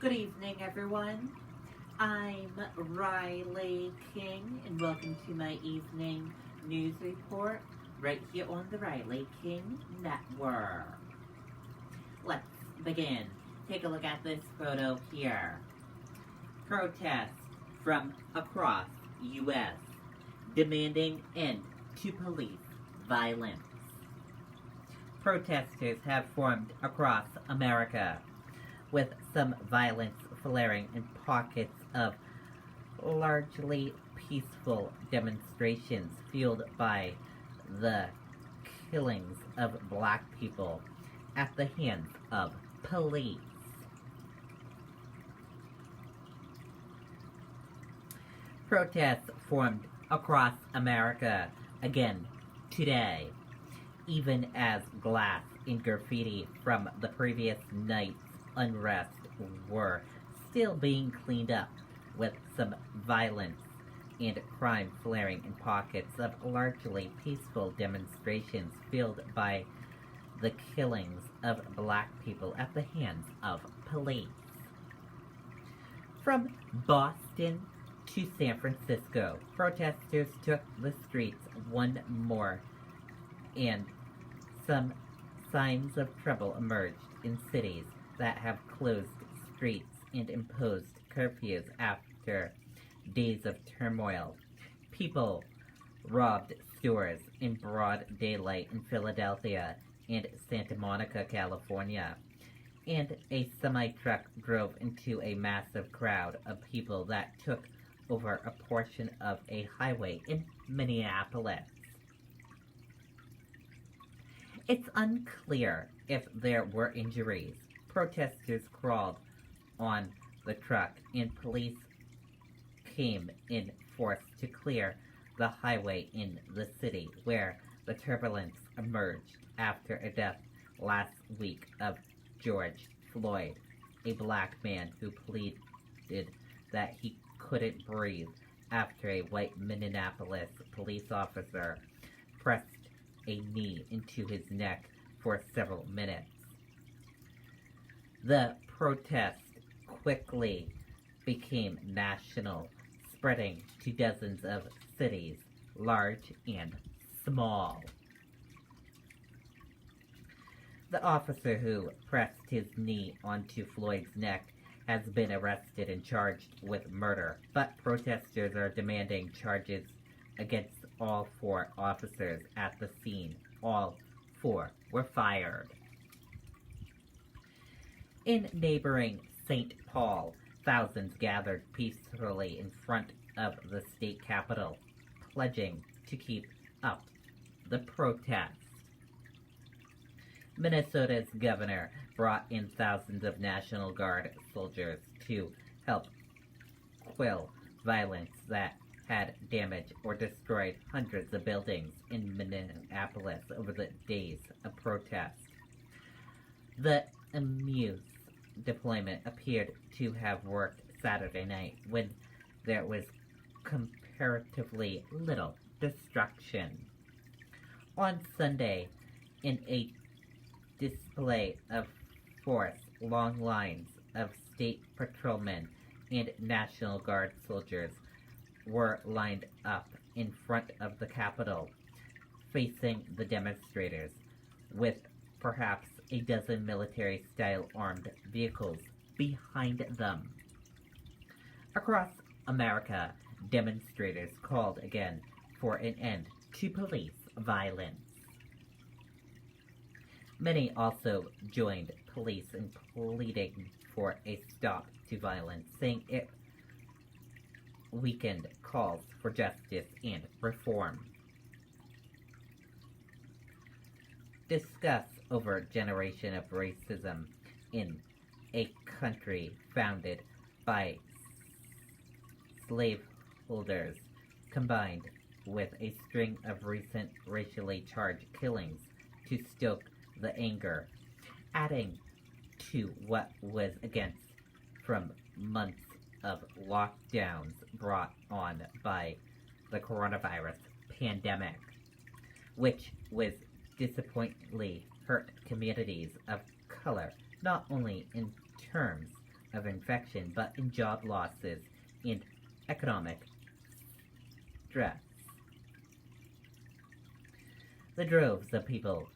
Good evening, everyone. I'm Riley King, and welcome to my evening news report right here on the Riley King Network. Let's begin. Take a look at this photo here. Protests from across U.S. demanding end to police violence. Protesters have formed across America, with some violence flaring in pockets of largely peaceful demonstrations fueled by the killings of black people at the hands of police. Protests formed across America again today, even as glass and graffiti from the previous night's unrest were still being cleaned up, with some violence and crime flaring in pockets of largely peaceful demonstrations fueled by the killings of black people at the hands of police. From Boston to San Francisco, protesters took the streets one more, and some signs of trouble emerged in cities that have closed streets and imposed curfews after days of turmoil. People robbed stores in broad daylight in Philadelphia and Santa Monica, California, and a semi-truck drove into a massive crowd of people that took over a portion of a highway in Minneapolis. It's unclear if there were injuries. Protesters crawled on the truck, and police came in force to clear the highway in the city, where the turbulence emerged after a death last week of George Floyd, a black man who pleaded that he couldn't breathe after a white Minneapolis police officer pressed a knee into his neck for several minutes. The protest quickly became national, spreading to dozens of cities, large and small. The officer who pressed his knee onto Floyd's neck has been arrested and charged with murder, but protesters are demanding charges against all four officers at the scene. All four were fired. In neighboring St. Paul, thousands gathered peacefully in front of the state capitol, pledging to keep up the protest. Minnesota's governor brought in thousands of National Guard soldiers to help quell violence that had damaged or destroyed hundreds of buildings in Minneapolis over the days of protest. The Amuse deployment appeared to have worked Saturday night, when there was comparatively little destruction. On Sunday, in a display of force, long lines of state patrolmen and National Guard soldiers were lined up in front of the Capitol, facing the demonstrators, with perhaps a dozen military-style armed vehicles behind them. Across America, demonstrators called again for an end to police violence. Many also joined police in pleading for a stop to violence, saying it weakened calls for justice and reform. Discuss over generation of racism in a country founded by slaveholders, combined with a string of recent racially charged killings to stoke the anger, adding to what was against from months of lockdowns brought on by the coronavirus pandemic, which was disappointingly hurt communities of color, not only in terms of infection, but in job losses and economic stress. The droves of people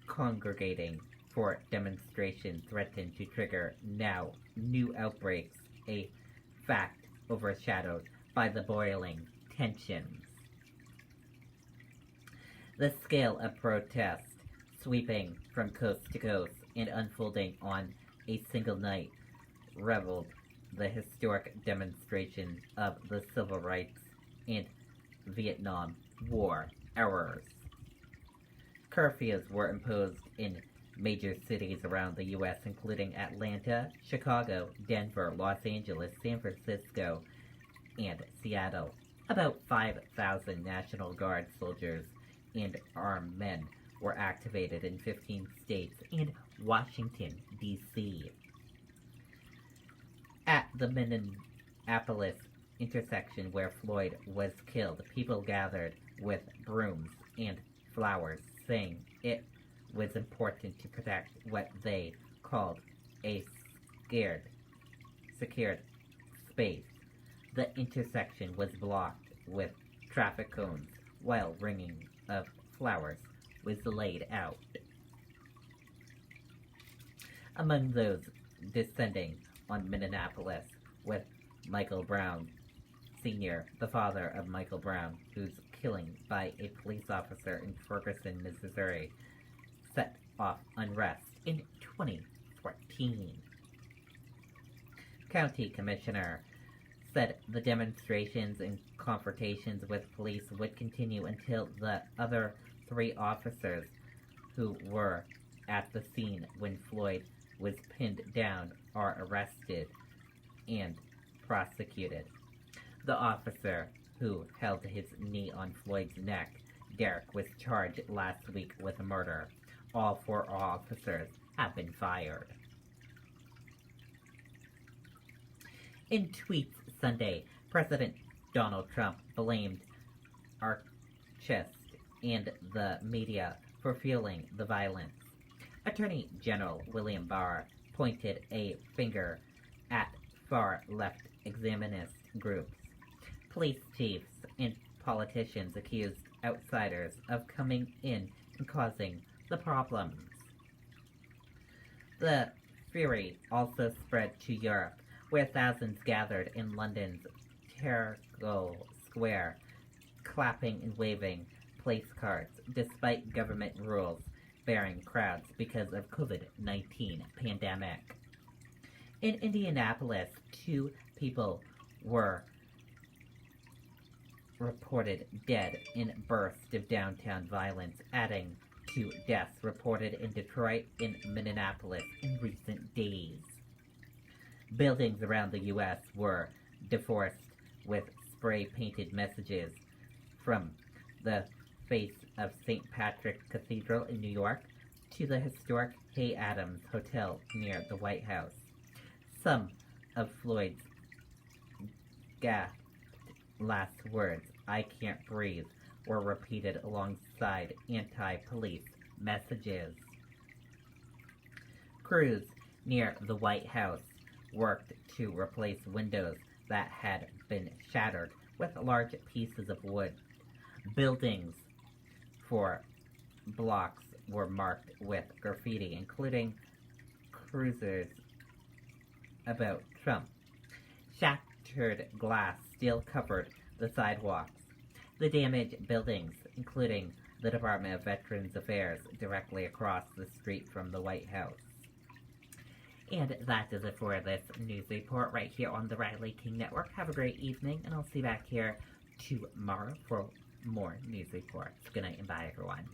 congregating for demonstration threatened to trigger now new outbreaks, a fact overshadowed by the boiling tensions. The scale of protest, sweeping from coast to coast and unfolding on a single night, reveled the historic demonstration of the civil rights and Vietnam War errors. Curfews were imposed in major cities around the U.S., including Atlanta, Chicago, Denver, Los Angeles, San Francisco, and Seattle. About 5,000 National Guard soldiers and armed men were activated in 15 states and Washington, D.C. At the Minneapolis intersection where Floyd was killed, people gathered with brooms and flowers, saying it was important to protect what they called a secured space. The intersection was blocked with traffic cones while ringing of flowers was laid out. Among those descending on Minneapolis was Michael Brown Sr., the father of Michael Brown, whose killing by a police officer in Ferguson, Missouri, set off unrest in 2014. County Commissioner said the demonstrations and confrontations with police would continue until the other 3 officers who were at the scene when Floyd was pinned down are arrested and prosecuted. The officer who held his knee on Floyd's neck, Derek, was charged last week with murder. All 4 officers have been fired. In tweets Sunday, President Donald Trump blamed anarchists and the media for fueling the violence. Attorney General William Barr pointed a finger at far-left extremist groups. Police chiefs and politicians accused outsiders of coming in and causing the problems. The fury also spread to Europe, where thousands gathered in London's Trafalgar Square, clapping and waving place cards, despite government rules barring crowds because of COVID-19 pandemic. In Indianapolis, 2 people were reported dead in burst of downtown violence, adding to deaths reported in Detroit and Minneapolis in recent days. Buildings around the U.S. were defaced with spray-painted messages, from the face of St. Patrick's Cathedral in New York to the historic Hay Adams Hotel near the White House. Some of Floyd's gasped last words, "I can't breathe," were repeated alongside anti-police messages. Crews near the White House worked to replace windows that had been shattered with large pieces of wood. Buildings for blocks were marked with graffiti, including cruisers about Trump. Shattered glass still covered the sidewalks. The damaged buildings, including the Department of Veterans Affairs, directly across the street from the White House. And that is it for this news report right here on the Riley King Network. Have a great evening, and I'll see you back here tomorrow for more news reports. Good night and bye, everyone.